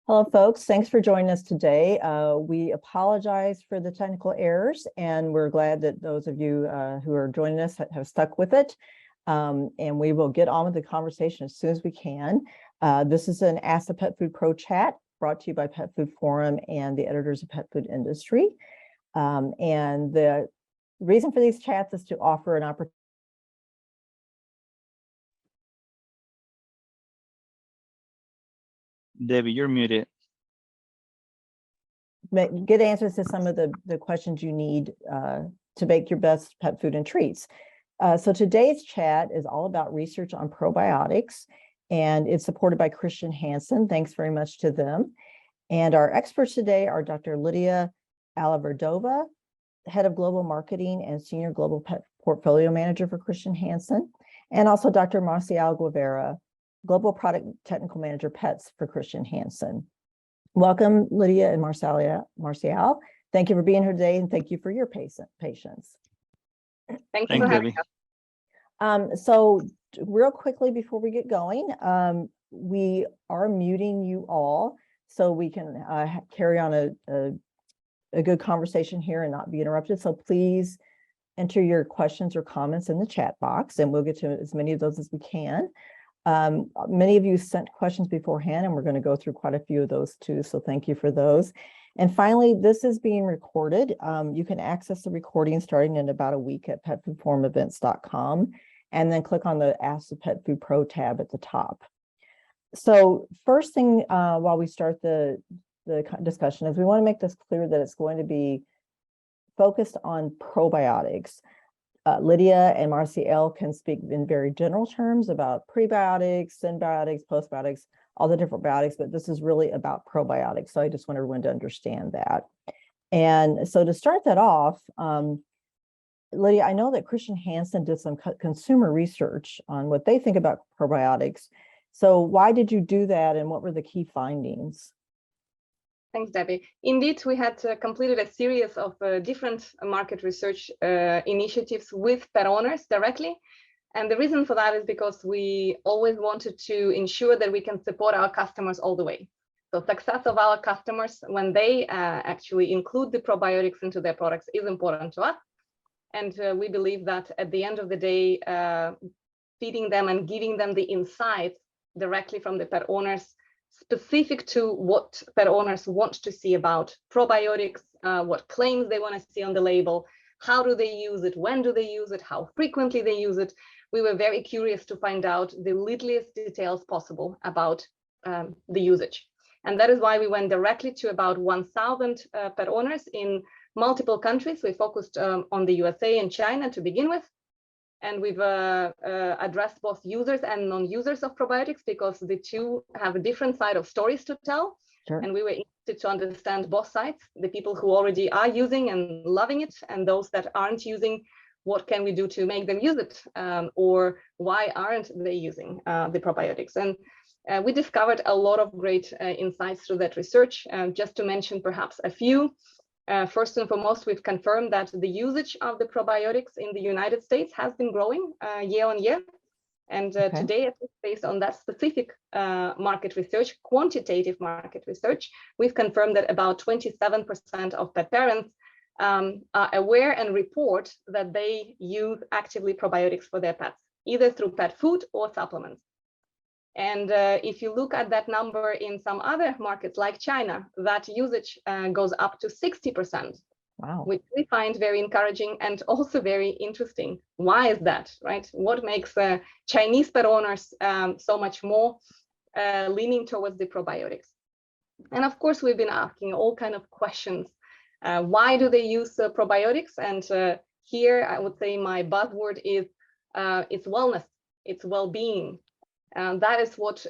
Hello, folks. Thanks for joining us today. We apologize for the technical errors, and we're glad that those of you who are joining us have stuck with it. And we will get on with the conversation as soon as we can. This is an Ask the Pet Food Pro chat brought to you by Pet Food Forum and the editors of Pet Food Industry. And the reason for these chats is to offer an opportunity. Debbie, you're muted. Get answers to some of the questions you need to make your best pet food and treats. So today's chat is all about research on probiotics, and it's supported by Christian Hansen. Thanks very much to them. And our experts today are Dr. Lydia Alaverdova, Head of Global Marketing and Senior Global Pet Portfolio Manager for Christian Hansen, and also Dr. Marcial Guevara, Global Product Technical Manager Pets for Christian Hansen. Welcome, Lydia and Marcial. Thank you for being here today, and thank you for your patience. Thank you for having us. So real quickly before we get going, we are muting you all so we can carry on a good conversation here and not be interrupted. So please enter your questions or comments in the chat box, and we'll get to as many of those as we can. Many of you sent questions beforehand, and we're going to go through quite a few of those too, so thank you for those. And finally, this is being recorded. You can access the recording starting in about a week at petfoodforumevents.com, and then click on the Ask the Pet Food Pro tab at the top. So first thing, while we start the discussion, is we want to make this clear that it's going to be focused on probiotics. Lydia and Marcial can speak in very general terms about prebiotics, symbiotics, postbiotics, all the different biotics, but this is really about probiotics. So I just want everyone to understand that. And so to start that off, Lydia, I know that Christian Hansen did some consumer research on what they think about probiotics. So why did you do that, and what were the key findings? Thanks, Debbie. Indeed, we had completed a series of different market research initiatives with pet owners directly. And the reason for that is because we always wanted to ensure that we can support our customers all the way. So success of our customers when they actually include the probiotics into their products is important to us. And we believe that at the end of the day, feeding them and giving them the insights directly from the pet owners specific to what pet owners want to see about probiotics, what claims they want to see on the label, how do they use it, when do they use it, how frequently they use it. We were very curious to find out the littlest details possible about the usage. And that is why we went directly to about 1,000 pet owners in multiple countries. We focused on the USA and China to begin with. And we've addressed both users and non-users of probiotics because the two have a different side of stories to tell. Sure. And we were interested to understand both sides, the people who already are using and loving it, and those that aren't using, what can we do to make them use it, or why aren't they using the probiotics? And we discovered a lot of great insights through that research. Just to mention perhaps a few. First and foremost, we've confirmed that the usage of the probiotics in the United States has been growing year on year. And today, based on that specific market research, quantitative market research, we've confirmed that about 27% of pet parents are aware and report that they use actively probiotics for their pets, either through pet food or supplements. And if you look at that number in some other markets like China, that usage goes up to 60%. Wow. Which we find very encouraging and also very interesting. Why is that, right? What makes Chinese pet owners so much more leaning towards the probiotics? And of course, we've been asking all kinds of questions. Why do they use probiotics? And here I would say my buzzword is it's wellness, it's well-being. That is what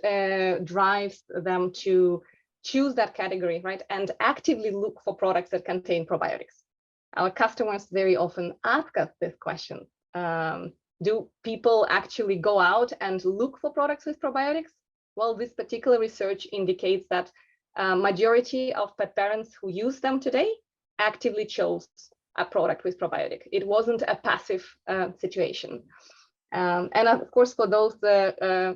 drives them to choose that category, right? And actively look for products that contain probiotics. Our customers very often ask us this question. Do people actually go out and look for products with probiotics? Well, this particular research indicates that majority of pet parents who use them today actively chose a product with probiotic. It wasn't a passive situation. And of course, for those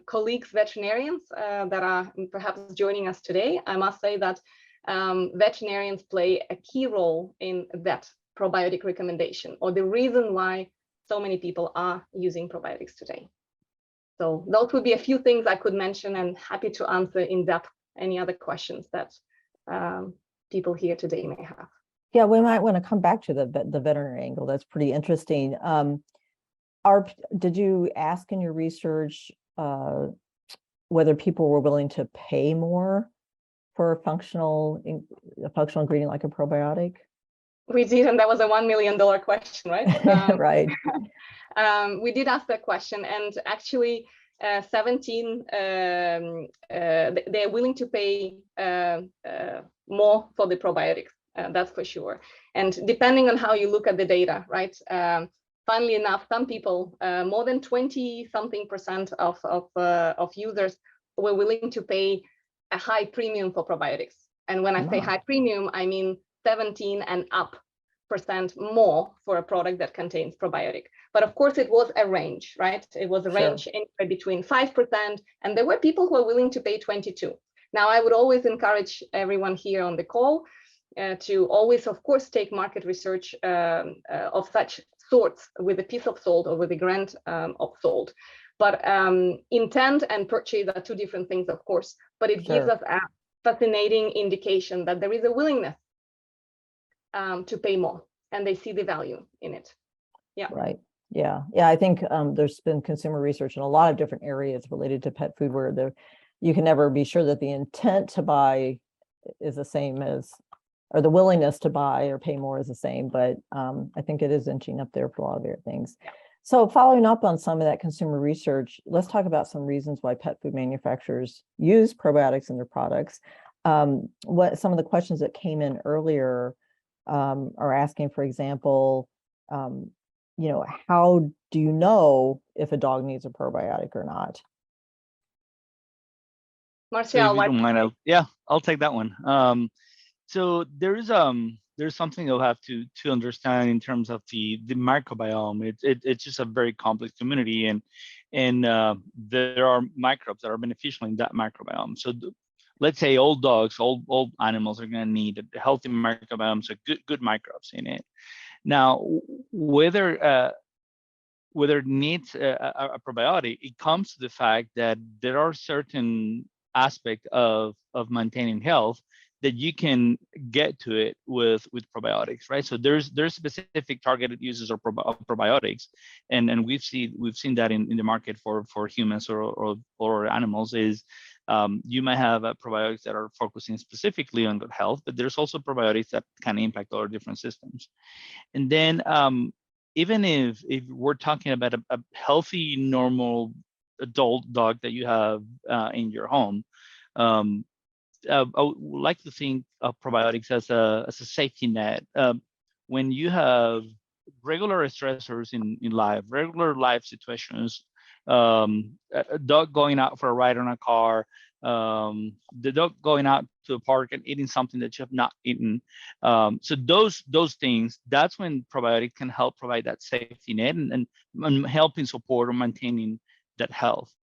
colleagues, veterinarians that are perhaps joining us today, I must say that veterinarians play a key role in that probiotic recommendation, or the reason why so many people are using probiotics today. So those would be a few things I could mention, and happy to answer in depth any other questions that people here today may have. Yeah, we might want to come back to the veterinary angle. That's pretty interesting. Did you ask in your research whether people were willing to pay more for a functional ingredient like a probiotic? We did, and that was a $1 million question, right? Right. We did ask that question, and actually 17, they're willing to pay more for the probiotics, that's for sure. And depending on how you look at the data, right? Funnily enough, some people, more than 20-something% of users were willing to pay a high premium for probiotics. And when I say high premium, I mean 17 and up % more for a product that contains probiotic. But of course, it was a range, right? It was a range anywhere between 5%, and there were people who were willing to pay 22. Now, I would always encourage everyone here on the call to always, of course, take market research of such sorts with a piece of salt or with a grain of salt. But intent and purchase are two different things, of course, but it gives us a fascinating indication that there is a willingness to pay more, and they see the value in it. Yeah. Right. Yeah. Yeah. I think there's been consumer research in a lot of different areas related to pet food where you can never be sure that the intent to buy is the same as, or the willingness to buy or pay more is the same, but I think it is inching up there for a lot of other things. Yeah. So following up on some of that consumer research, let's talk about some reasons why pet food manufacturers use probiotics in their products. What some of the questions that came in earlier are asking, for example, how do you know if a dog needs a probiotic or not? Marcia, so if you don't mind, I'll take that one. So there's something you'll have to understand in terms of the microbiome. It's just a very complex community, and there are microbes that are beneficial in that microbiome. So let's say old dogs, old animals are going to need a healthy microbiome, so good microbes in it. Now, whether it needs a probiotic, it comes to the fact that there are certain aspects of maintaining health that you can get to it with probiotics, right? So there's specific targeted uses of probiotics, and we've seen that in the market for humans or animals. Is you might have probiotics that are focusing specifically on good health, but there's also probiotics that can impact other different systems. And then even if we're talking about a healthy, normal adult dog that you have in your home, I would like to think of probiotics as a safety net. When you have regular stressors in life, regular life situations, a dog going out for a ride on a car, the dog going out to a park and eating something that you have not eaten. So those things, that's when probiotics can help provide that safety net and helping support or maintaining that health.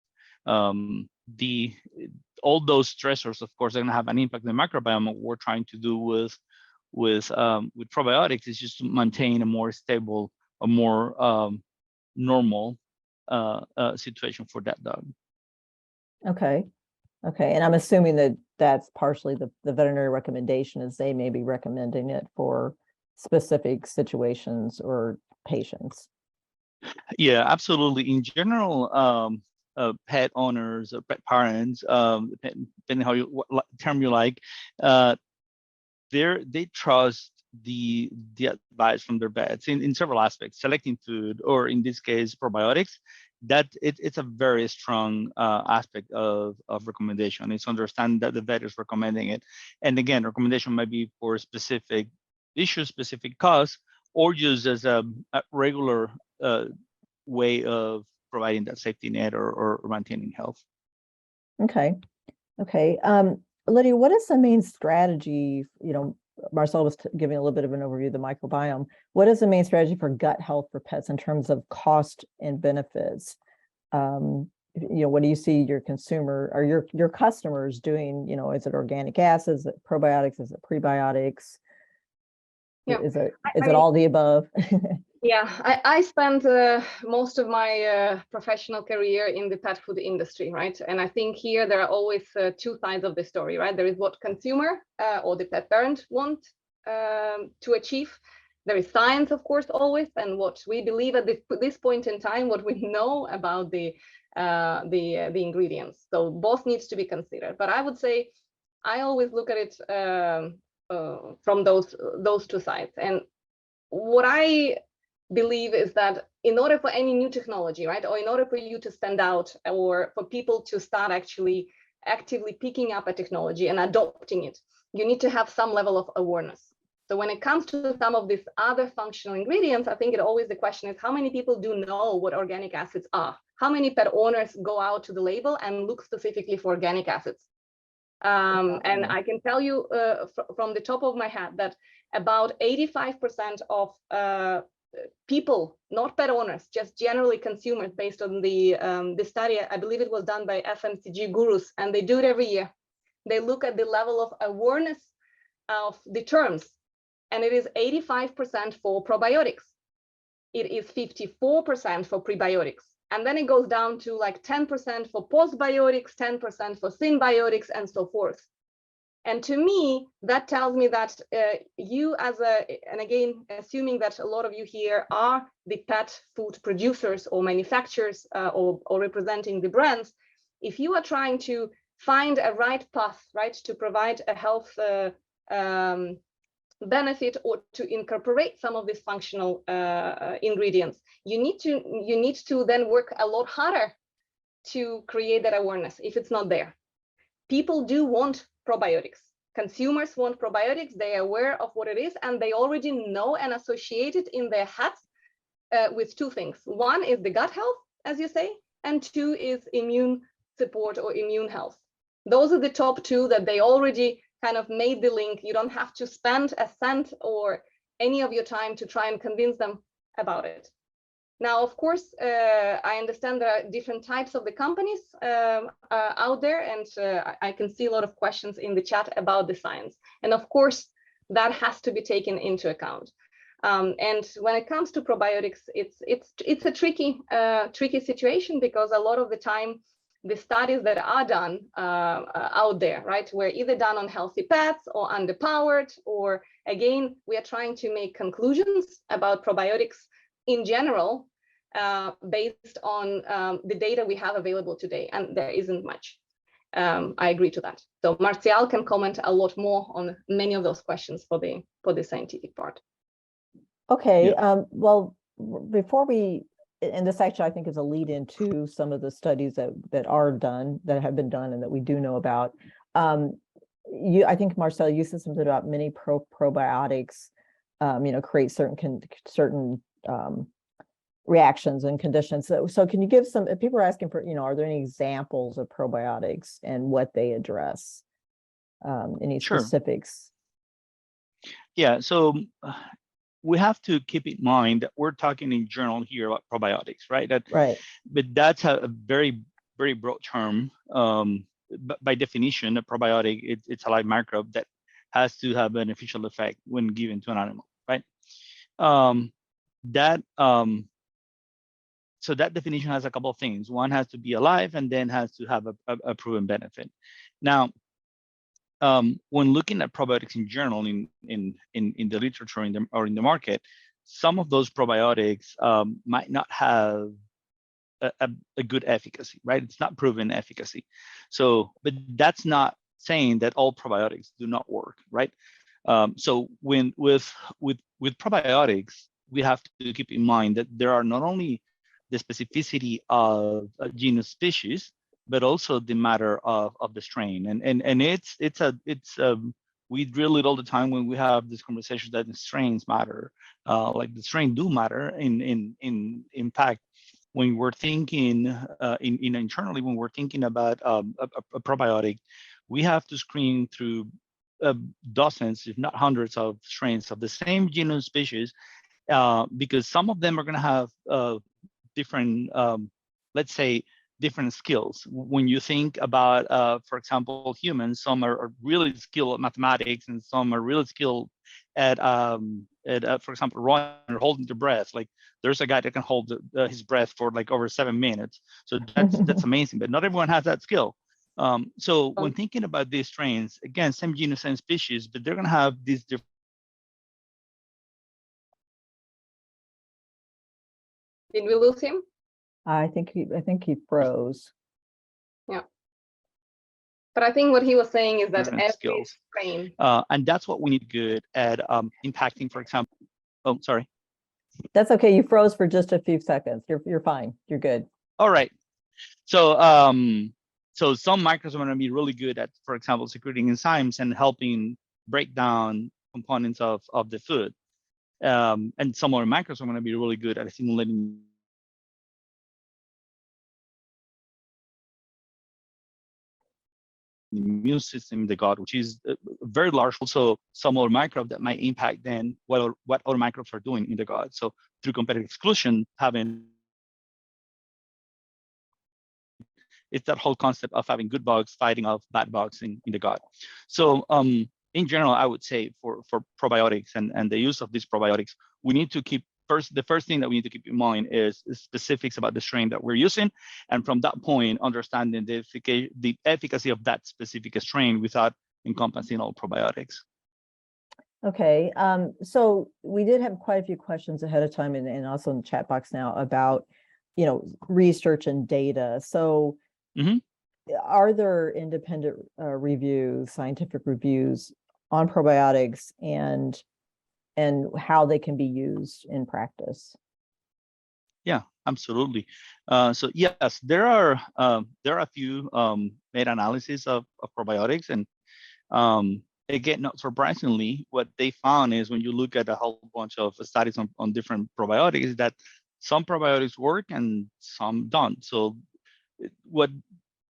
All those stressors, of course, are going to have an impact on the microbiome. What we're trying to do with probiotics is just to maintain a more stable, a more normal situation for that dog. Okay. And I'm assuming that that's partially the veterinary recommendation, is they may be recommending it for specific situations or patients. Yeah, absolutely. In general, pet owners or pet parents, depending how what term you like, they trust the advice from their vets in several aspects, selecting food, or in this case probiotics. That it's a very strong aspect of recommendation. It's understand that the vet is recommending it, and again, recommendation might be for specific issues, specific cause, or just as a regular way of providing that safety net or maintaining health. Okay. Lydia, what is the main strategy, Marcel was giving a little bit of an overview of the microbiome. What is the main strategy for gut health for pets in terms of cost and benefits? What do you see your consumer or your customers doing? Is it organic acids, is it probiotics, is it prebiotics? Yeah. Is it all the above? Yeah, I spent most of my professional career in the pet food industry, right? And I think here there are always two sides of the story, right? There is what consumer or the pet parent want to achieve. There is science, of course, always, and what we believe at this point in time, what we know about the ingredients. So both needs to be considered. But I would say I always look at it from those two sides. And what I believe is that in order for any new technology, right, or in order for you to stand out, or for people to start actually actively picking up a technology and adopting it, you need to have some level of awareness. So when it comes to some of these other functional ingredients, I think the question is how many people do know what organic acids are? How many pet owners go out to the label and look specifically for organic acids? And I can tell you from the top of my head that about 85% of people, not pet owners, just generally consumers, based on the study, I believe it was done by FMCG gurus, and they do it every year. They look at the level of awareness of the terms, and it is 85% for probiotics. It is 54% for prebiotics. And then it goes down to like 10% for postbiotics, 10% for symbiotics, and so forth. And to me, that tells me that you and again, assuming that a lot of you here are the pet food producers or manufacturers or representing the brands, if you are trying to find a right path, right, to provide a health benefit or to incorporate some of these functional ingredients, you need to then work a lot harder to create that awareness if it's not there. People do want probiotics. Consumers want probiotics. They are aware of what it is, and they already know and associate it in their heads with two things. One is the gut health, as you say, and two is immune support or immune health. Those are the top two that they already kind of made the link. You don't have to spend a cent or any of your time to try and convince them about it. Now, of course, I understand there are different types of the companies out there, and I can see a lot of questions in the chat about the science. And of course, that has to be taken into account. And when it comes to probiotics, it's a tricky situation, because a lot of the time, the studies that are done out there, right, were either done on healthy pets or underpowered, or again, we are trying to make conclusions about probiotics in general, based on the data we have available today, and there isn't much. I agree to that. So Martial can comment a lot more on many of those questions for the scientific part. Okay, yeah. Well, before we, and this actually I think is a lead into some of the studies that have been done and that we do know about. I think Marcel, you said something about many probiotics, create certain reactions and conditions. So can you give some, people are asking for, are there any examples of probiotics and what they address? Any specifics? Yeah, so we have to keep in mind that we're talking in general here about probiotics, right? Right. But that's a very, very broad term. By definition, a probiotic, it's a live microbe that has to have a beneficial effect when given to an animal, right? So that definition has a couple of things. One has to be alive, and then has to have a proven benefit. Now, when looking at probiotics in general, in the literature or in the market, some of those probiotics might not have a good efficacy, right? It's not proven efficacy. So, but that's not saying that all probiotics do not work, right? So with probiotics, we have to keep in mind that there are not only the specificity of a genus species, but also the matter of the strain. And we drill it all the time when we have this conversation that the strains matter. Like the strain do matter in impact. When we're thinking internally, when we're thinking about a probiotic, we have to screen through dozens, if not hundreds, of strains of the same genus species, because some of them are going to have different, let's say, different skills. When you think about, for example, humans, some are really skilled at mathematics, and some are really skilled at for example, running or holding their breath. Like there's a guy that can hold his breath for like over 7 minutes. So that's amazing. But not everyone has that skill. So when thinking about these strains, again, same genus, same species, but they're going to have these different. Did we lose him? I think he froze. Yeah. But I think what he was saying is that every skills. strain. And that's what we need good at impacting, for example. Oh, sorry. That's okay. You froze for just a few seconds. You're fine. You're good. All right. So so some microbes are going to be really good at, for example, secreting enzymes and helping break down components of the food. And some other microbes are going to be really good at stimulating the immune system in the gut, which is very large. Also, some other microbe that might impact then what other microbes are doing in the gut. So through competitive exclusion, it's that whole concept of having good bugs fighting off bad bugs in the gut. So in general, I would say for probiotics and the use of these probiotics, we need to keep the first thing that we need to keep in mind is specifics about the strain that we're using. And from that point, understanding the efficacy of that specific strain without encompassing all probiotics. Okay, so we did have quite a few questions ahead of time and also in the chat box now about, research and data. So are there independent reviews, scientific reviews on probiotics and how they can be used in practice? Yeah, absolutely. So yes, there are a few meta-analyses of probiotics, and again, not surprisingly, what they found is when you look at a whole bunch of studies on different probiotics, that some probiotics work and some don't. So what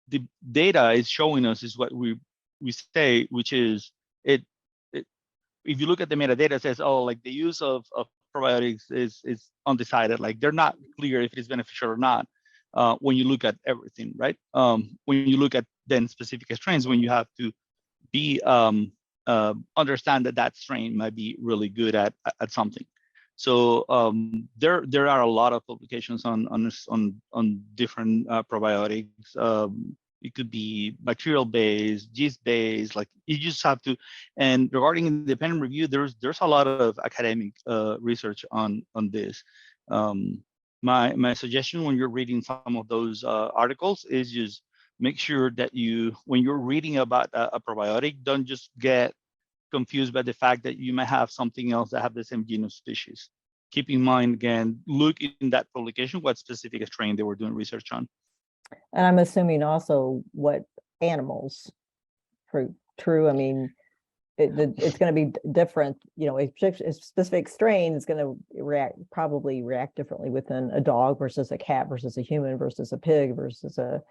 the data is showing us is what we say, which is it if you look at the metadata, it says, oh, like the use of probiotics is undecided. Like they're not clear if it is beneficial or not when you look at everything, right? When you look at then specific strains, when you have to be understand that strain might be really good at something. So there are a lot of publications on different probiotics. It could be bacterial based, yeast based. Like you just have to. And regarding independent review, there's a lot of academic research on this. My suggestion when you're reading some of those articles is just make sure that when you're reading about a probiotic, don't just get confused by the fact that you might have something else that have the same genus species. Keep in mind, again, look in that publication what specific strain they were doing research on. And I'm assuming also what animals. True. I mean, it's going to be different. A specific strain is going to probably react differently within a dog versus a cat versus a human versus a pig versus a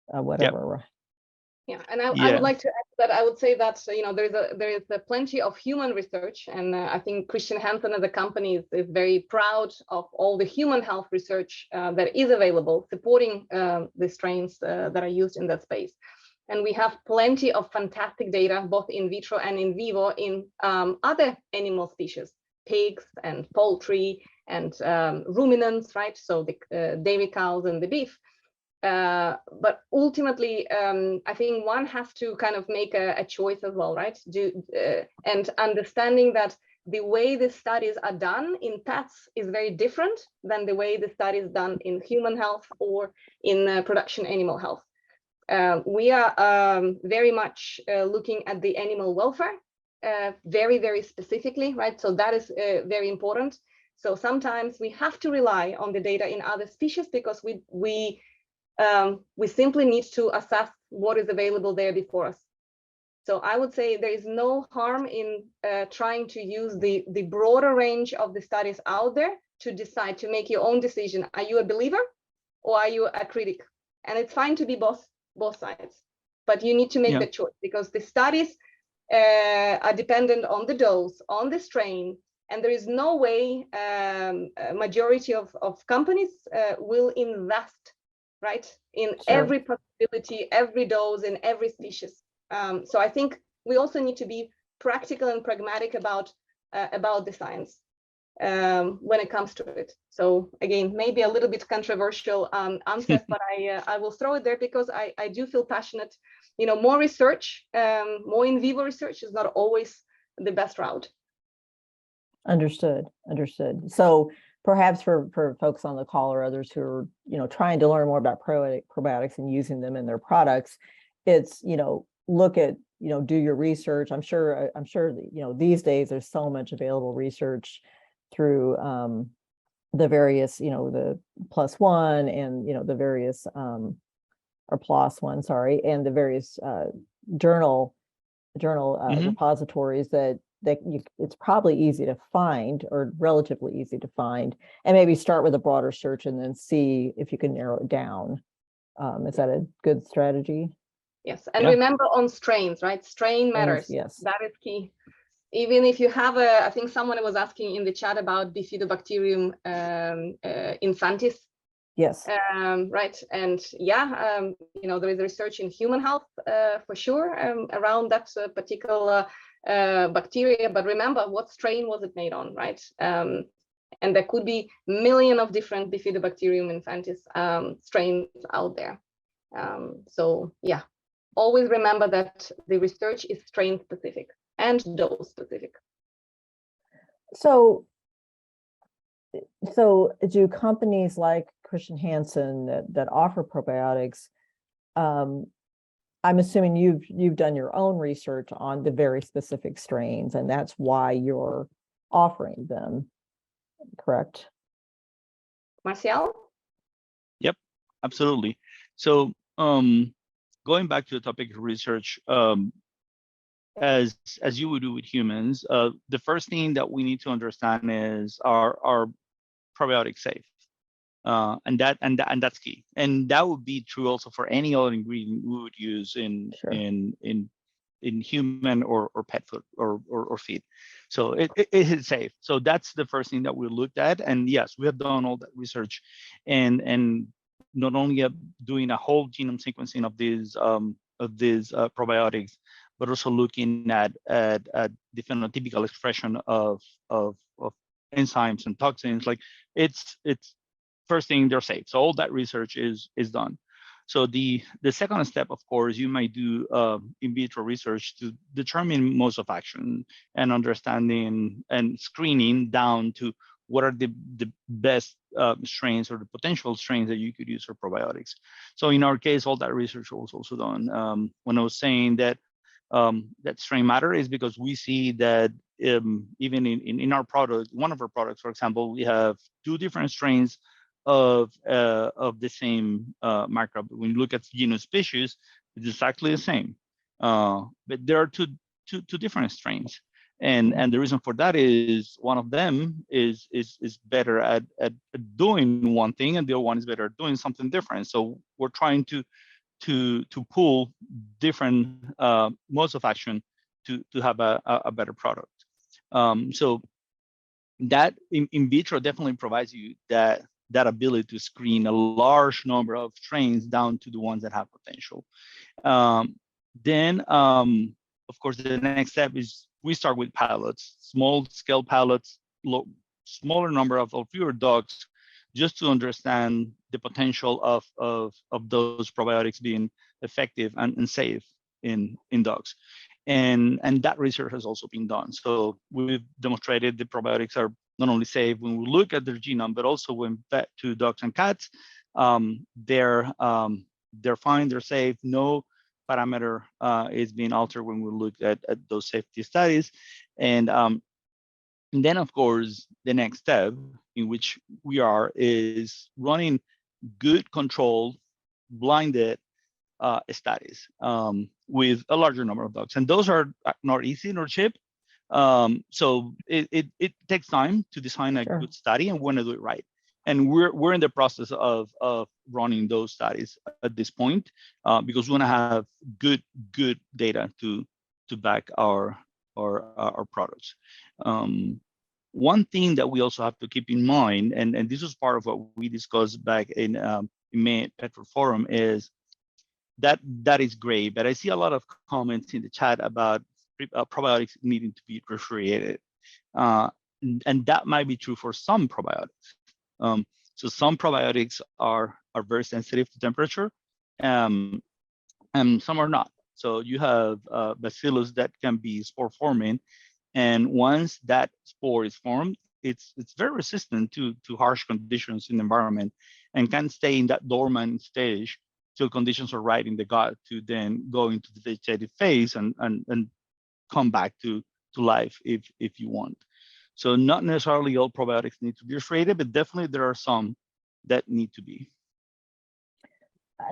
whatever. Yep. Yeah, and I would like to add that I would say that there is plenty of human research, and I think Christian Hansen as a company is very proud of all the human health research that is available, supporting the strains that are used in that space. And we have plenty of fantastic data, both in vitro and in vivo, in other animal species, pigs and poultry and ruminants, right? So the dairy cows and the beef. But ultimately, I think one has to kind of make a choice as well, right? And understanding that the way the studies are done in pets is very different than the way the studies done in human health or in production animal health. We are very much looking at the animal welfare very, very specifically, right? So that is very important. So sometimes we have to rely on the data in other species because we simply need to assess what is available there before us. So I would say there is no harm in trying to use the broader range of the studies out there to decide, to make your own decision. Are you a believer or are you a critic? And it's fine to be both sides, but you need to make the choice because the studies are dependent on the dose, on the strain, and there is no way a majority of companies will invest, right, in every possibility, every dose, in every species. So I think we also need to be practical and pragmatic about the science when it comes to it. So again, maybe a little bit controversial answer, but I will throw it there because I do feel passionate. You know, more research, more in vivo research is not always the best route. Understood. So perhaps for folks on the call or others who are, you know, trying to learn more about probiotics and using them in their products, it's, you know, look at, you know, do your research. I'm sure that, you know, these days there's so much available research through the various, you know, the +1 and, you know, the various or PLOS one, sorry, and the various journal repositories that it's probably easy to find, or relatively easy to find, and maybe start with a broader search and then see if you can narrow it down. Is that a good strategy? Yes, and remember on strains, right? Strain matters. Yes, that is key. Even if you have I think someone was asking in the chat about Bifidobacterium infantis. Yes. Right, and you know, there is research in human health for sure around that particular bacteria, but remember, what strain was it made on, right? And there could be millions of different Bifidobacterium infantis strains out there. So yeah, always remember that the research is strain specific and dose specific. So do companies like Christian Hansen that offer probiotics, I'm assuming you've done your own research on the very specific strains, and that's why you're offering them, correct? Marcial? Yep, absolutely. So going back to the topic of research, as you would do with humans, the first thing that we need to understand is are probiotics safe? And that's key. And that would be true also for any other ingredient we would use in human or pet food or feed. So it is safe. So that's the first thing that we looked at. And yes, we have done all that research, and not only doing a whole genome sequencing of these probiotics, but also looking at the phenotypical expression of enzymes and toxins. Like it's first thing, they're safe. So all that research is done. So the second step, of course, you might do in vitro research to determine modes of action and understanding and screening down to what are the best strains or the potential strains that you could use for probiotics. So in our case, all that research was also done. When I was saying that that strain matter is because we see that even in our product, one of our products, for example, we have 2 different strains of the same microbe. When you look at genus species, it's exactly the same, but there are two different strains, and the reason for that is one of them is better at doing one thing, and the other one is better at doing something different. So we're trying to pull different modes of action to have a better product. So that in vitro definitely provides you that ability to screen a large number of strains down to the ones that have potential. Then, of course, the next step is we start with pilots, small scale pilots, smaller number of fewer dogs, just to understand the potential of those probiotics being effective and safe in dogs. And that research has also been done. So we've demonstrated the probiotics are not only safe when we look at their genome, but also when fed to dogs and cats, they're fine, they're safe. No parameter is being altered when we look at those safety studies. And then, of course, the next step in which we are is running good controlled, blinded studies with a larger number of dogs. And those are not easy nor cheap. So it takes time to design a good study, and we want to do it right. And we're in the process of running those studies at this point because we want to have good data to back our products. One thing that we also have to keep in mind, and this was part of what we discussed back in May Petro Forum, is that is great, but I see a lot of comments in the chat about probiotics needing to be refrigerated, and that might be true for some probiotics. So some probiotics are very sensitive to temperature, and some are not. So you have bacillus that can be spore forming, and once that spore is formed, it's very resistant to harsh conditions in the environment, and can stay in that dormant stage till conditions are right in the gut to then go into the vegetative phase and come back to life if you want. So not necessarily all probiotics need to be refrigerated, but definitely there are some that need to be.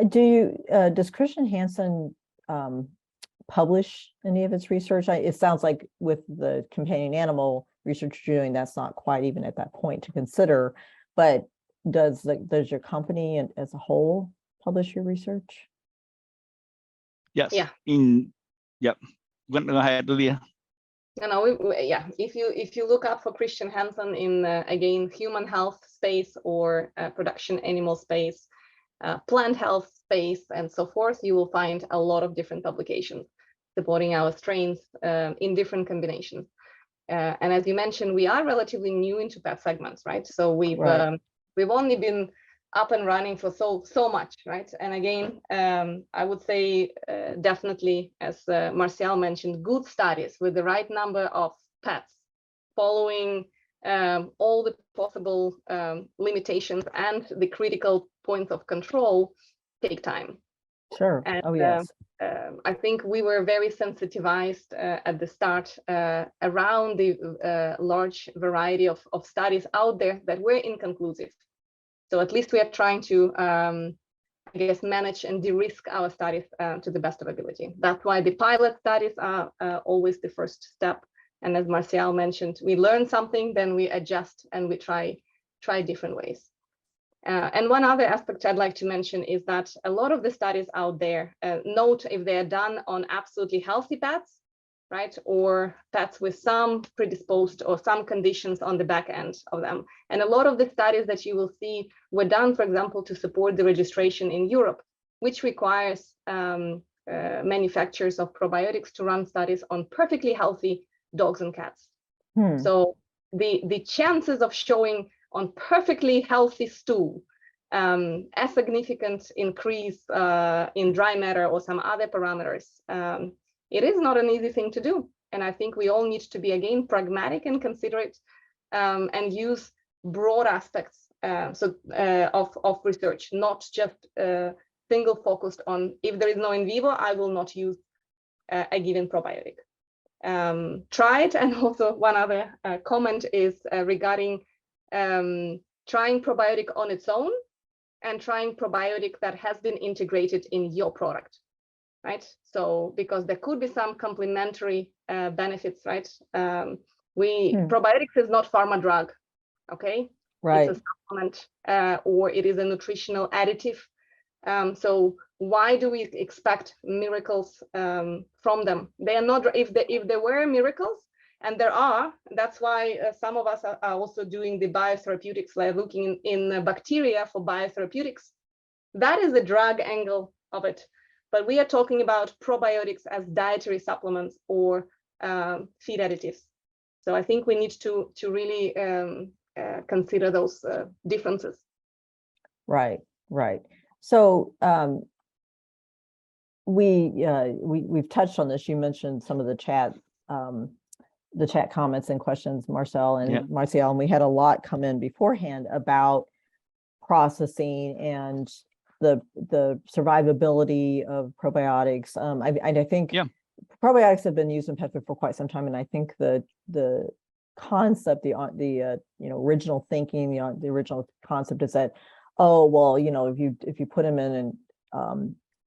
Does Christian Hansen publish any of its research? It sounds like with the companion animal research you're doing, that's not quite even at that point to consider, but does your company as a whole publish your research? Yes. Yeah. Yep. Go ahead, Leah. No, yeah. If you look up for Christian Hansen in again human health space or production animal space, plant health space, and so forth, you will find a lot of different publications supporting our strains in different combinations. And as you mentioned, we are relatively new into pet segments, right? So we've only been up and running for so much, right? And again, I would say definitely, as Marcial mentioned, good studies with the right number of pets, following all the possible limitations and the critical points of control take time. Sure. And, oh yes. I think we were very sensitized at the start around the large variety of studies out there that were inconclusive. So at least we are trying to, I guess, manage and de-risk our studies to the best of ability. That's why the pilot studies are always the first step. And as Marcial mentioned, we learn something, then we adjust and we try different ways. And one other aspect I'd like to mention is that a lot of the studies out there, note if they are done on absolutely healthy pets, right, or pets with some predisposed or some conditions on the back end of them. And a lot of the studies that you will see were done, for example, to support the registration in Europe, which requires manufacturers of probiotics to run studies on perfectly healthy dogs and cats. So the chances of showing on perfectly healthy stool a significant increase in dry matter or some other parameters, it is not an easy thing to do. And I think we all need to be, again, pragmatic and considerate and use broad aspects of research, not just single focused on if there is no in vivo, I will not use a given probiotic. Try it. And also one other comment is regarding trying probiotic on its own and trying probiotic that has been integrated in your product, right? So because there could be some complementary benefits, right? Probiotics is not pharma drug, okay? Right. It's a supplement or it is a nutritional additive. So why do we expect miracles from them? They are not. If there were miracles, and there are, that's why some of us are also doing the biotherapeutics, like looking in bacteria for biotherapeutics. That is the drug angle of it. But we are talking about probiotics as dietary supplements or feed additives. So I think we need to really consider those differences. Right, right. So we've touched on this. You mentioned some of the chat comments and questions, Marcel and Marcial, and we had a lot come in beforehand about processing and the survivability of probiotics. I think probiotics have been used in pet food for quite some time, and I think the concept, the original thinking, the original concept is that, oh well, if you put them in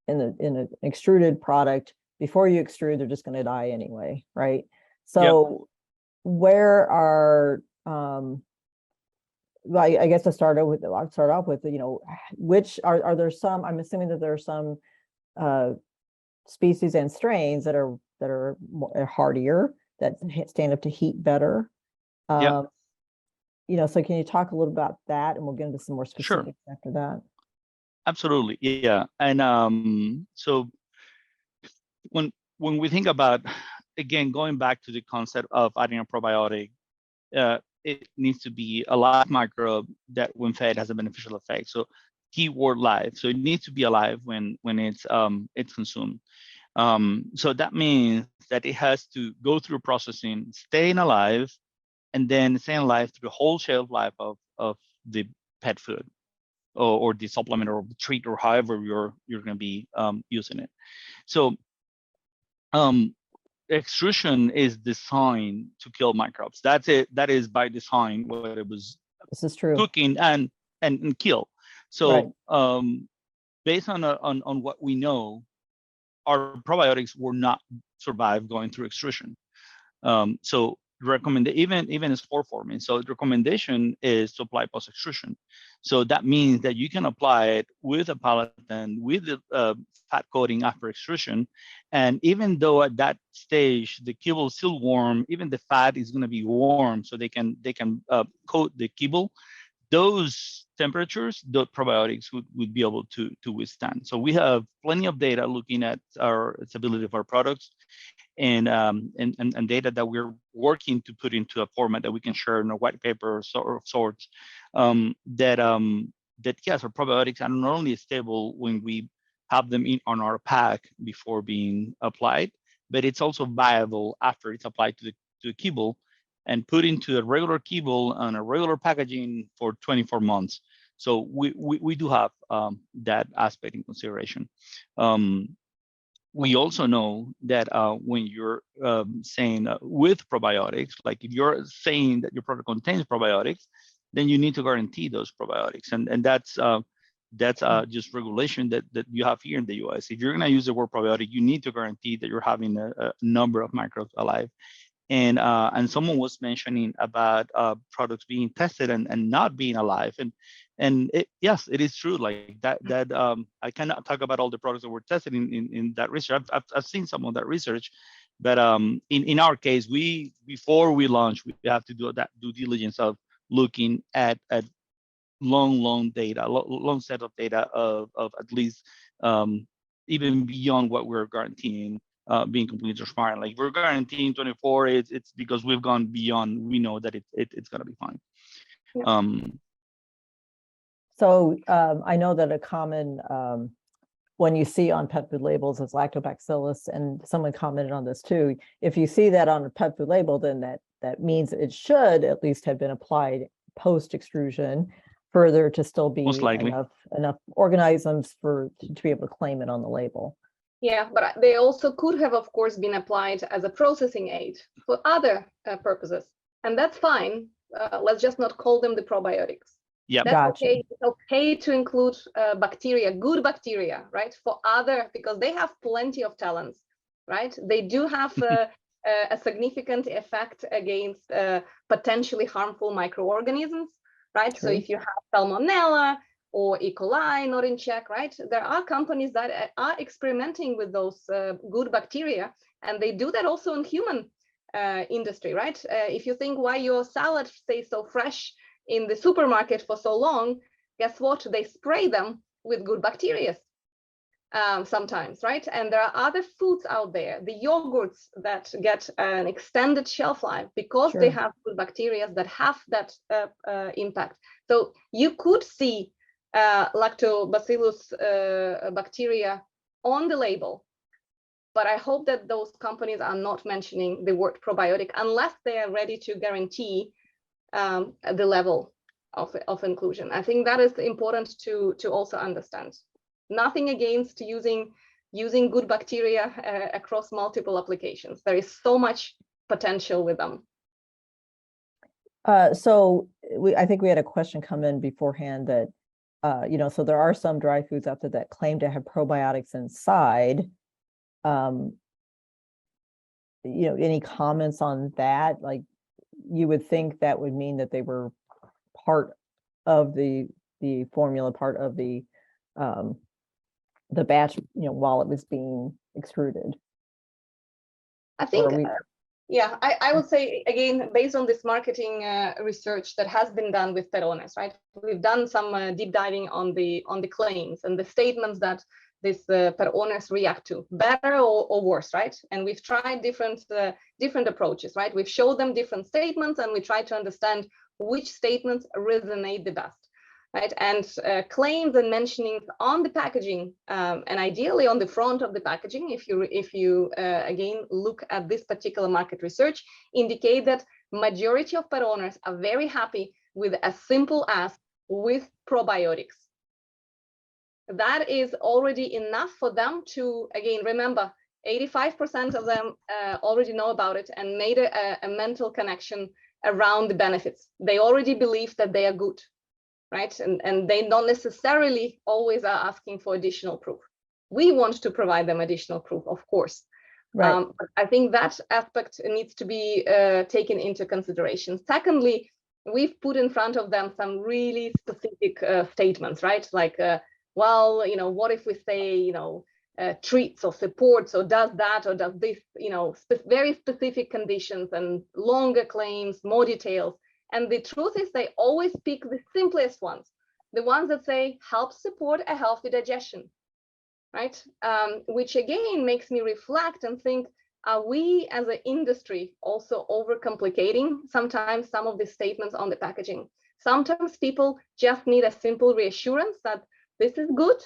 an extruded product, before you extrude, they're just going to die anyway, right? So where are well, I guess I'll start off with which are there some, I'm assuming that there are some species and strains that are that are hardier, that stand up to heat better. Yep. So can you talk a little about that, and we'll get into some more Sure. specifics after that. Absolutely. Yeah. And so when we think about, again, going back to the concept of adding a probiotic, it needs to be a live microbe that when fed has a beneficial effect. So keyword live. So it needs to be alive when it's consumed. So that means that it has to go through processing, staying alive, and then staying alive through the whole shelf life of the pet food or the supplement or treat or however you're going to be using it. So extrusion is designed to kill microbes. That's it. That is by design what it was This is true. cooking and kill. So based on what we know, our probiotics will not survive going through extrusion. So recommend even spore forming. So the recommendation is to apply post extrusion. So that means that you can apply it with a palatine, with the fat coating after extrusion, and even though at that stage the kibble is still warm, even the fat is going to be warm, so they can coat the kibble. Those temperatures, the probiotics would be able to withstand. So we have plenty of data looking at our stability of our products, and data that we're working to put into a format that we can share in a white paper of sorts. That yes, our probiotics are not only stable when we have them on our pack before being applied, but it's also viable after it's applied to the kibble and put into a regular kibble on a regular packaging for 24 months. So we do have that aspect in consideration. We also know that when you're saying with probiotics, like if you're saying that your product contains probiotics, then you need to guarantee those probiotics, and that's just regulation that you have here in the US. If you're going to use the word probiotic, you need to guarantee that you're having a number of microbes alive. And someone was mentioning about products being tested and not being alive, and yes, it is true. Like that I cannot talk about all the products that were tested in that research. I've seen some of that research, but in our case, before we launch, we have to do that due diligence of looking at long data, long set of data of at least even beyond what we're guaranteeing. Being completely transparent, like we're guaranteeing 24, it's because we've gone beyond. We know that it's gonna be fine. Yeah. So I know that a common one you see on pet food labels is lactobacillus, and someone commented on this too. If you see that on a pet food label, then that means it should at least have been applied post extrusion, further to still be Most likely. enough organisms to be able to claim it on the label. Yeah, but they also could have, of course, been applied as a processing aid for other purposes, and that's fine. Let's just not call them the probiotics. Yeah, that's gotcha. okay. It's okay to include bacteria, good bacteria, right? For other, because they have plenty of talents, right? They do have a significant effect against potentially harmful microorganisms, right? True. So if you have Salmonella or E. coli not in check, right? There are companies that are experimenting with those good bacteria, and they do that also in human industry, right? If you think why your salad stays so fresh in the supermarket for so long, guess what? They spray them with good bacteria sometimes, right? And there are other foods out there, the yogurts that get an extended shelf life because they have good bacteria that have that impact. So you could see lactobacillus bacteria on the label, but I hope that those companies are not mentioning the word probiotic unless they are ready to guarantee the level of inclusion. I think that is important to also understand. Nothing against using good bacteria across multiple applications. There is so much potential with them. So I think we had a question come in beforehand that so there are some dry foods out there that claim to have probiotics inside. Any comments on that? Like, you would think that would mean that they were part of the formula, part of the batch, while it was being extruded. I think, Or we- yeah, I would say, again, based on this marketing research that has been done with pet owners, right? We've done some deep diving on the claims and the statements that these pet owners react to, better or worse, right? And we've tried different approaches, right? We've showed them different statements and we try to understand which statements resonate the best. Right, and claims and mentionings on the packaging, and ideally on the front of the packaging, if you again look at this particular market research, indicate that majority of pet owners are very happy with as simple as with probiotics. That is already enough for them to, again, remember, 85% of them already know about it and made a mental connection around the benefits. They already believe that they are good. Right? And they don't necessarily always are asking for additional proof. We want to provide them additional proof, of course. Right. But I think that aspect needs to be taken into consideration. Secondly, we've put in front of them some really specific statements, right? Like, well, you know, what if we say, you know, treats or supports or does that or does this, you know, very specific conditions and longer claims, more details. And the truth is they always pick the simplest ones, the ones that say help support a healthy digestion, right? Which again makes me reflect and think, are we as an industry also overcomplicating sometimes some of the statements on the packaging? Sometimes people just need a simple reassurance that this is good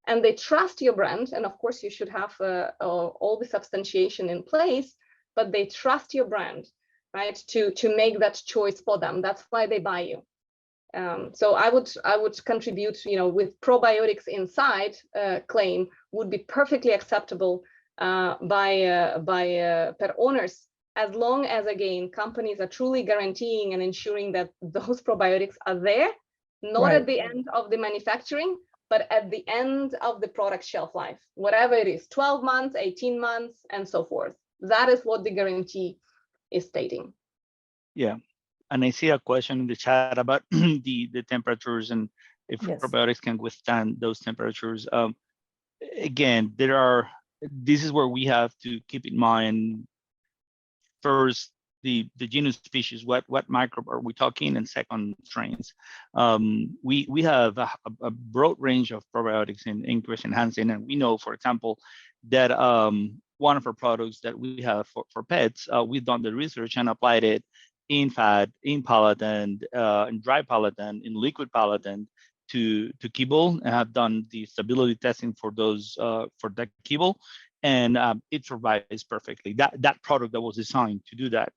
and they trust your brand. And of course you should have all the substantiation in place, but they trust your brand. Right, to make that choice for them. That's why they buy you. So I would contribute, you know, with probiotics inside claim would be perfectly acceptable by pet owners, as long as, again, companies are truly guaranteeing and ensuring that those probiotics are there, not Right. at the end of the manufacturing, but at the end of the product shelf life, whatever it is, 12 months, 18 months, and so forth. That is what the guarantee is stating. Yeah, and I see a question in the chat about the temperatures and if Yes. probiotics can withstand those temperatures. Again, this is where we have to keep in mind first the genus species, what microbe are we talking, and second, strains. We have a broad range of probiotics in Christian Hansen, and we know, for example, that one of our products that we have for pets, we've done the research and applied it in fat, in palatine, in dry palatine, in liquid palatine to kibble, and have done the stability testing for those for that kibble, and it survives perfectly. That product that was designed to do that.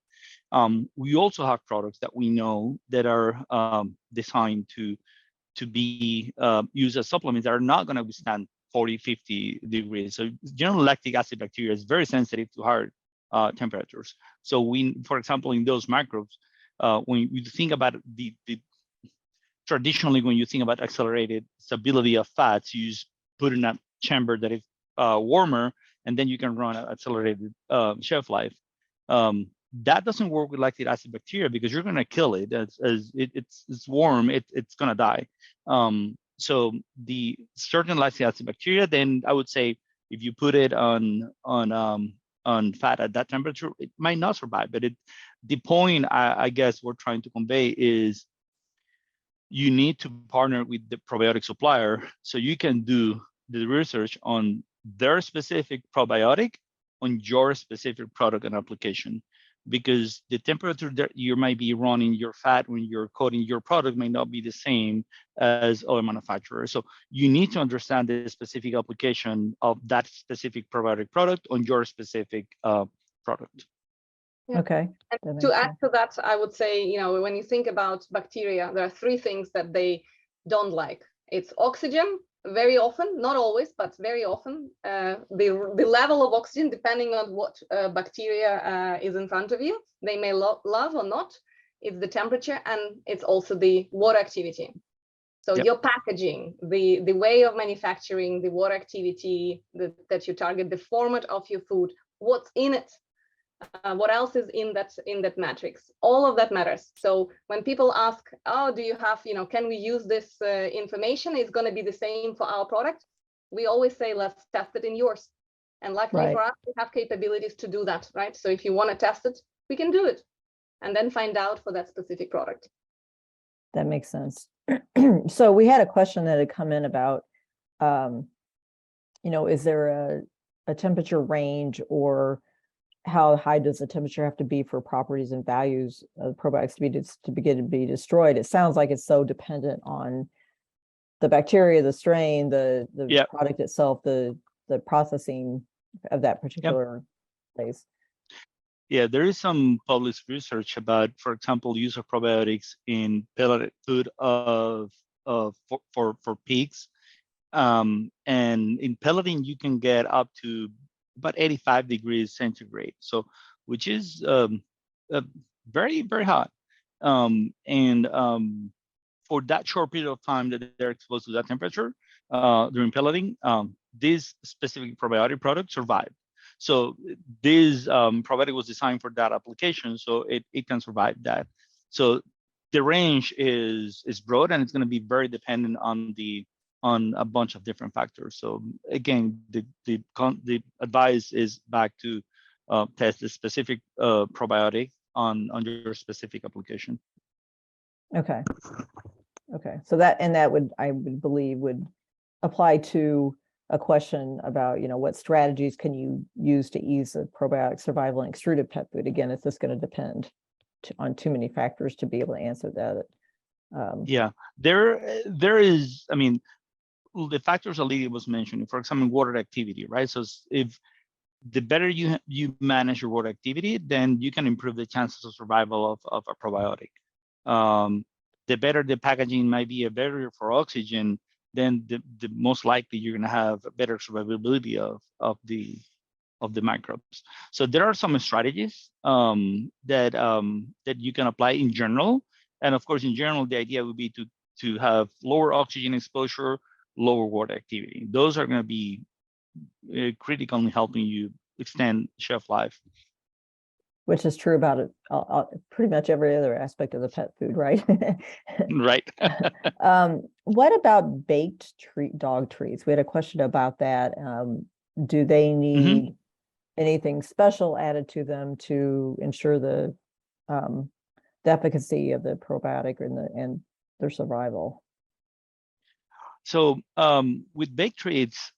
We also have products that we know that are designed to be used as supplements that are not going to withstand 40, 50 degrees. So general lactic acid bacteria is very sensitive to higher temperatures. So for example, in those microbes, when you think about traditionally, when you think about accelerated stability of fats, you just put in a chamber that is warmer, and then you can run an accelerated shelf life. That doesn't work with lactic acid bacteria because you're going to kill it as it's warm. It's going to die. So the certain lactic acid bacteria, then I would say if you put it on fat at that temperature, it might not survive. But the point I guess we're trying to convey is you need to partner with the probiotic supplier so you can do the research on their specific probiotic on your specific product and application, because the temperature that you might be running your fat when you're coating your product may not be the same as other manufacturers. So you need to understand the specific application of that specific probiotic product on your specific product. Yeah. Okay. And to add to that, I would say, you know, when you think about bacteria, there are three things that they don't like. It's oxygen, very often, not always, but very often. The level of oxygen, depending on what bacteria is in front of you, they may love or not. It's the temperature, and it's also the water activity. So Yep. your packaging, the way of manufacturing, the water activity that you target, the format of your food, what's in it. What else is in that matrix? All of that matters. So when people ask, oh, do you have, you know, can we use this information? It's going to be the same for our product. We always say, let's test it in yours. And luckily Right. for us, we have capabilities to do that, right? So if you want to test it, we can do it and then find out for that specific product. That makes sense. So we had a question that had come in about, is there a temperature range, or how high does the temperature have to be for properties and values of probiotics to begin to be destroyed? It sounds like it's so dependent on the bacteria, the strain, the Yep. product itself, the processing of that particular place. Yeah, there is some published research about, for example, use of probiotics in pelleted food for pigs. And in pelleting, you can get up to about 85 degrees centigrade. So, which is very, very hot. For that short period of time that they're exposed to that temperature during pelleting, this specific probiotic product survived. So this probiotic was designed for that application, so it can survive that. So the range is broad, and it's going to be very dependent on a bunch of different factors. So again, the advice is back to test the specific probiotic on your specific application. Okay. Okay. So that would, I would believe, would apply to a question about, what strategies can you use to ease the probiotic survival in extruded pet food? Again, it's just going to depend on too many factors to be able to answer that. Yeah, there is, I mean, the factors Lydia was mentioning, for example, water activity, right? So if the better you manage your water activity, then you can improve the chances of survival of a probiotic. The better the packaging might be a barrier for oxygen, then the most likely you're going to have a better survivability of the microbes. So there are some strategies that you can apply in general, and of course, in general, the idea would be to have lower oxygen exposure, lower water activity. Those are going to be critical in helping you extend shelf life. Which is true about it, pretty much every other aspect of the pet food, right? Right. What about baked dog treats? We had a question about that. Do they need anything special added to them to ensure the efficacy of the probiotic and their survival? So with baked treats,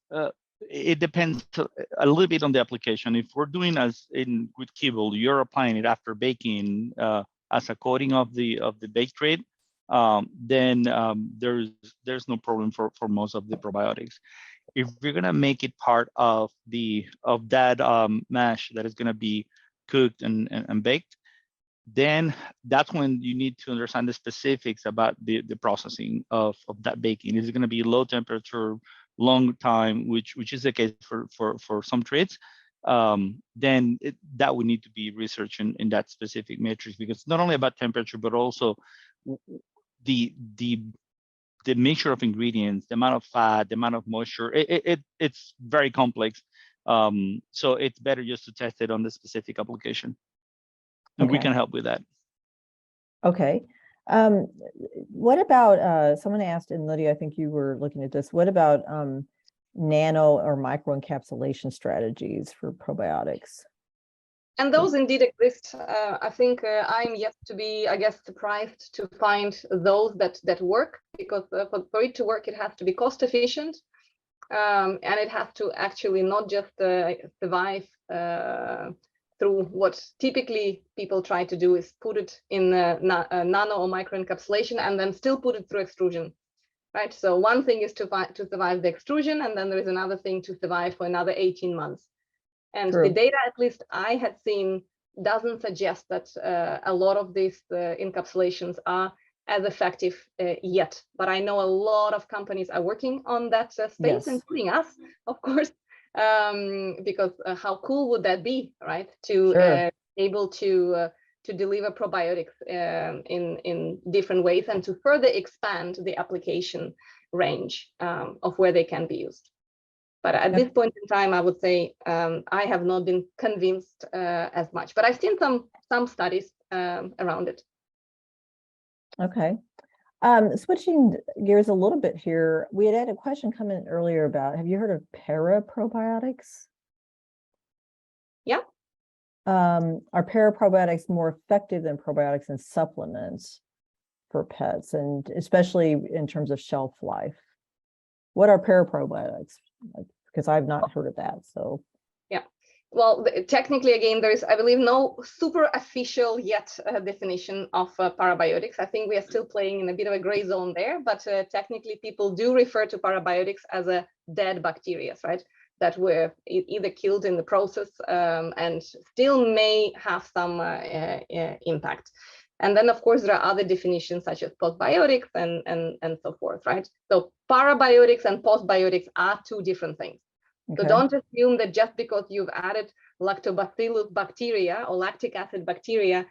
it depends a little bit on the application. If we're doing as with kibble, you're applying it after baking as a coating of the baked treat, then there's no problem for most of the probiotics. If you're gonna make it part of that mash that is gonna be cooked and baked, then that's when you need to understand the specifics about the processing of that baking. Is it going to be low temperature, long time, which is the case for some treats? Then that would need to be researched in that specific matrix, because it's not only about temperature, but also the mixture of ingredients, the amount of fat, the amount of moisture. It's very complex. So it's better just to test it on the specific application. And we can help with that. Okay. What about, someone asked, and Lydia, I think you were looking at this, what about nano or micro encapsulation strategies for probiotics? And those indeed exist. I think I'm yet to be, I guess, surprised to find those that work, because for it to work, it has to be cost efficient. And it has to actually not just survive through what typically people try to do, is put it in nano or micro encapsulation and then still put it through extrusion, right? So one thing is to survive the extrusion, and then there is another thing to survive for another 18 months. And the data, at least I had seen, doesn't suggest that a lot of these encapsulations are as effective yet. But I know a lot of companies are working on that space, including us, of course. Because how cool would that be, right? To able to deliver probiotics in different ways, and to further expand the application range of where they can be used. But at this point in time, I would say I have not been convinced as much. But I've seen some studies around it. Okay. Switching gears a little bit here, we had a question come in earlier about, have you heard of para probiotics? Are paraprobiotics more effective than probiotics and supplements for pets, and especially in terms of shelf life? What are paraprobiotics? Because I've not heard of that. So yeah, well, technically, again, there is, I believe, no super official yet definition of parabiotics. I think we are still playing in a bit of a gray zone there, but technically people do refer to parabiotics as a dead bacteria, right? That were either killed in the process and still may have some impact. And then, of course, there are other definitions such as postbiotics and so forth, right? So parabiotics and postbiotics are two different things. okay. So don't assume that just because you've added lactobacillus bacteria or lactic acid bacteria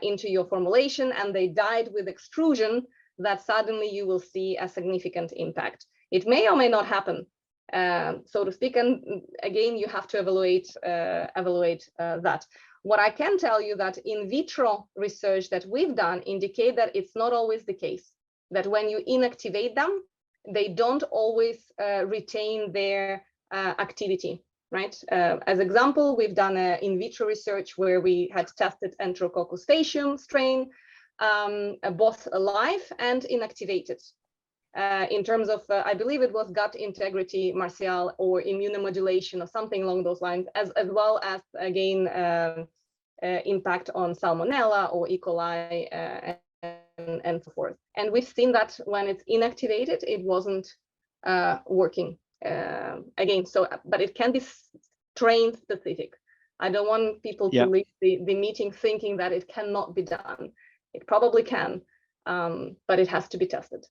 into your formulation and they died with extrusion, that suddenly you will see a significant impact. It may or may not happen, so to speak. And again, you have to evaluate that. What I can tell you that in vitro research that we've done indicate that it's not always the case, that when you inactivate them, they don't always retain their activity, right? As example, we've done in vitro research where we had tested Enterococcus faecium strain, both alive and inactivated. In terms of, I believe it was gut integrity, Martial, or immunomodulation or something along those lines, as well as, again, impact on Salmonella or E. coli and so forth. And we've seen that when it's inactivated, it wasn't working. Again, so, but it can be strain specific. I don't want people to leave the meeting thinking that it cannot be done. It probably can, but it has to be tested.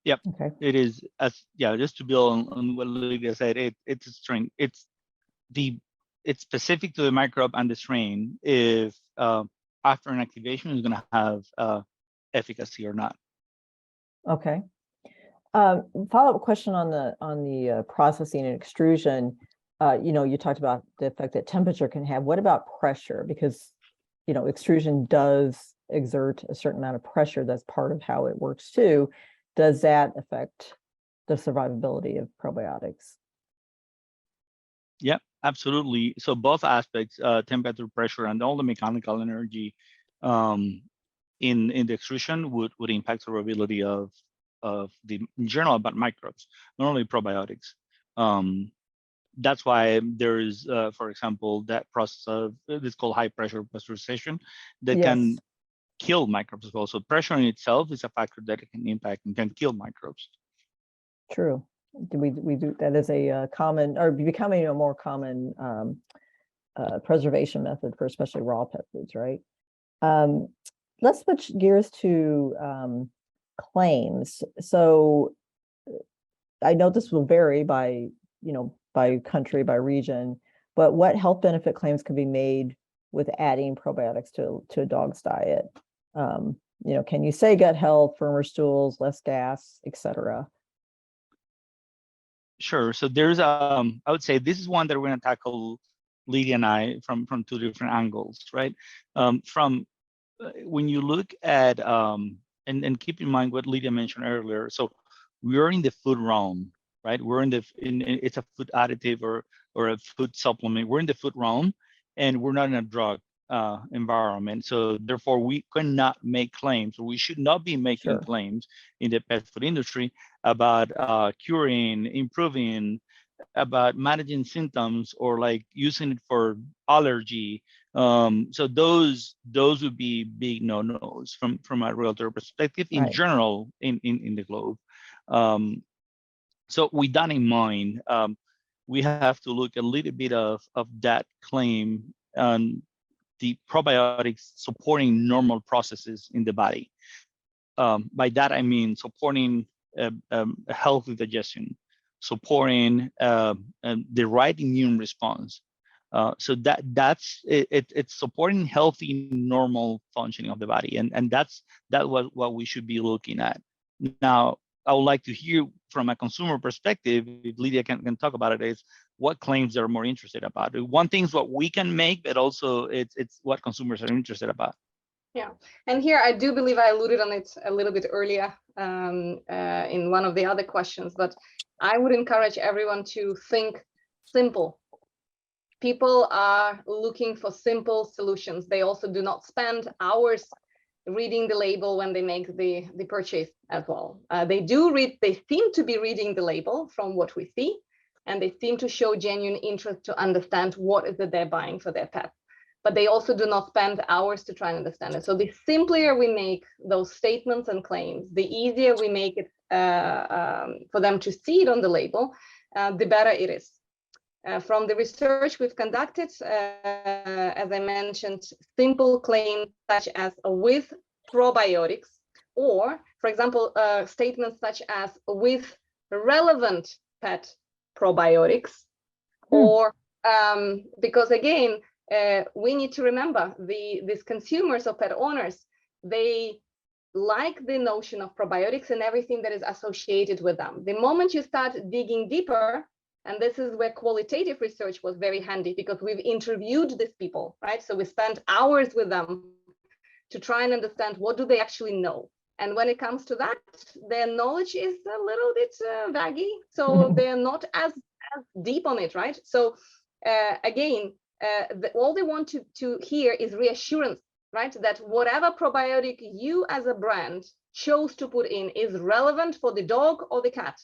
Yep. Okay. It is, as just to build on what Lydia said, it's a strain. It's specific to the microbe and the strain if after an activation is going to have efficacy or not. Okay. Follow-up question on the processing and extrusion. You talked about the effect that temperature can have. What about pressure? Because extrusion does exert a certain amount of pressure. That's part of how it works too. Does that affect the survivability of probiotics? Yeah, absolutely. So both aspects, temperature, pressure, and all the mechanical energy in the extrusion would impact survivability of the in general about microbes, not only probiotics. That's why there is, for example, that process of it's called high pressure pasteurization that can kill microbes as well. So pressure in itself is a factor that it can impact and can kill microbes. True. We do that is a common, or becoming a more common preservation method for especially raw pet foods, right? Let's switch gears to claims. So I know this will vary by by country, by region, but what health benefit claims can be made with adding probiotics to a dog's diet? Can you say gut health, firmer stools, less gas, etc.? Sure. So there's I would say this is one that we're going to tackle, Lydia and I, from two different angles, right? From when you look at and keep in mind what Lydia mentioned earlier. So we're in the food realm, right? We're in it's a food additive or a food supplement. We're in the food realm, and we're not in a drug environment. So therefore, we cannot make claims, or we should not be making claims in the pet food industry about curing, improving, about managing symptoms, or like using it for allergy. So those would be big no-nos from a realtor perspective in general in the globe. So with that in mind, we have to look a little bit of that claim on the probiotics supporting normal processes in the body. By that, I mean supporting a healthy digestion, supporting the right immune response. So that's it. It's supporting healthy, normal functioning of the body, and that's what we should be looking at. Now, I would like to hear from a consumer perspective, if Lydia can talk about it, is what claims they're more interested about. One thing is what we can make, but also it's what consumers are interested about. Yeah, and here I do believe I alluded on it a little bit earlier in one of the other questions, but I would encourage everyone to think simple. people are looking for simple solutions. They also do not spend hours reading the label when they make the purchase as well. They seem to be reading the label from what we see, and they seem to show genuine interest to understand what is it they're buying for their pet. But they also do not spend hours to try and understand it. So the simpler we make those statements and claims, the easier we make it for them to see it on the label, the better it is. From the research we've conducted, as I mentioned, simple claims such as with probiotics, or, for example, statements such as with relevant pet probiotics, or because again, we need to remember these consumers or pet owners, they like the notion of probiotics and everything that is associated with them. The moment you start digging deeper, and this is where qualitative research was very handy, because we've interviewed these people, right? So we spent hours with them to try and understand what do they actually know. And when it comes to that, their knowledge is a little bit vaggy. So they're not as deep on it, right? So again, all they want to hear is reassurance, right? That whatever probiotic you as a brand chose to put in is relevant for the dog or the cat.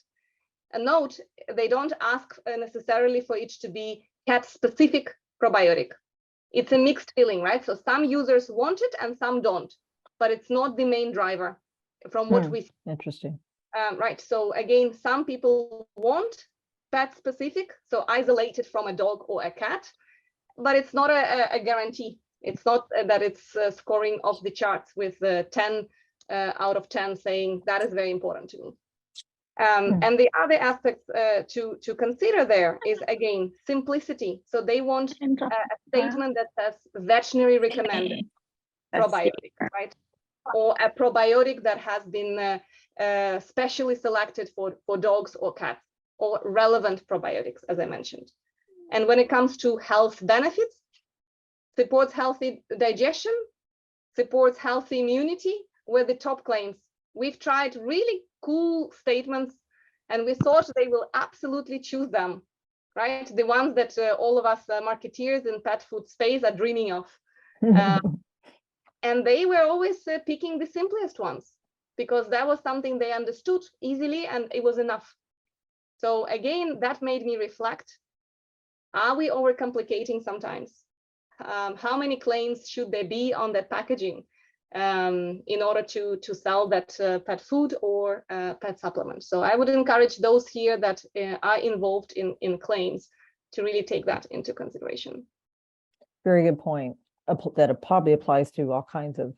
A note, they don't ask necessarily for it to be cat-specific probiotic. It's a mixed feeling, right? So some users want it and some don't, but it's not the main driver from what we see. Interesting. Right. So again, some people want pet-specific, so isolated from a dog or a cat, but it's not a guarantee. It's not that it's scoring off the charts with 10 out of 10 saying that is very important to me. And the other aspect to consider there is, again, simplicity. So they want a statement that says veterinary recommended probiotic, right? Or a probiotic that has been specially selected for dogs or cats, or relevant probiotics, as I mentioned. And when it comes to health benefits, supports healthy digestion, supports healthy immunity, were the top claims. We've tried really cool statements, and we thought they will absolutely choose them, right? The ones that all of us marketeers in pet food space are dreaming of. And they were always picking the simplest ones, because that was something they understood easily and it was enough. So again, that made me reflect, are we overcomplicating sometimes? How many claims should there be on that packaging in order to sell that pet food or pet supplement? So I would encourage those here that are involved in claims to really take that into consideration. Very good point. That it probably applies to all kinds of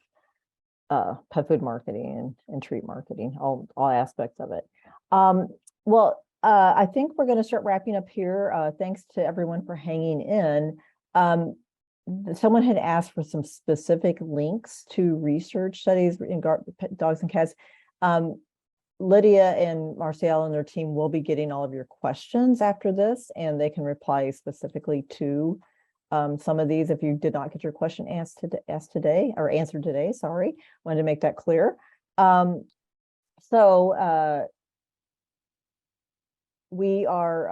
pet food marketing and treat marketing, all aspects of it. Well, I think we're going to start wrapping up here. Thanks to everyone for hanging in. Someone had asked for some specific links to research studies in dogs and cats. Lydia and Marcial and their team will be getting all of your questions after this, and they can reply specifically to some of these if you did not get your question answered today. Sorry, wanted to make that clear. We are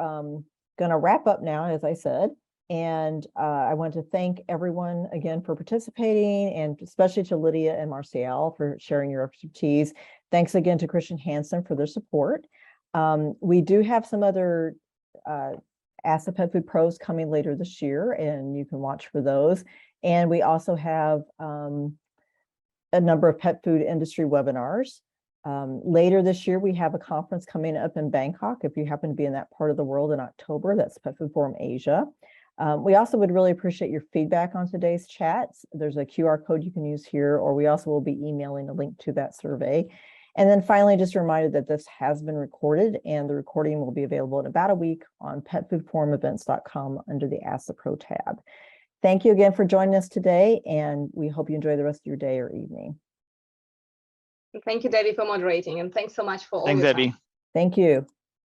going to wrap up now, as I said, and I want to thank everyone again for participating, and especially to Lydia and Marcial for sharing your expertise. Thanks again to Christian Hansen for their support. We do have some other Ask the Pet Food Pros coming later this year, and you can watch for those. And we also have a number of pet food industry webinars. Later this year, we have a conference coming up in Bangkok. If you happen to be in that part of the world in October, that's Pet Food Forum Asia. We also would really appreciate your feedback on today's chats. There's a QR code you can use here, or we also will be emailing a link to that survey. And then finally, just a reminder that this has been recorded, and the recording will be available in about a week on petfoodforumevents.com under the Ask the Pro tab. Thank you again for joining us today, and we hope you enjoy the rest of your day or evening. Thank you, Debbie, for moderating, and thanks so much for all Thanks, your Debbie. time. Thank you.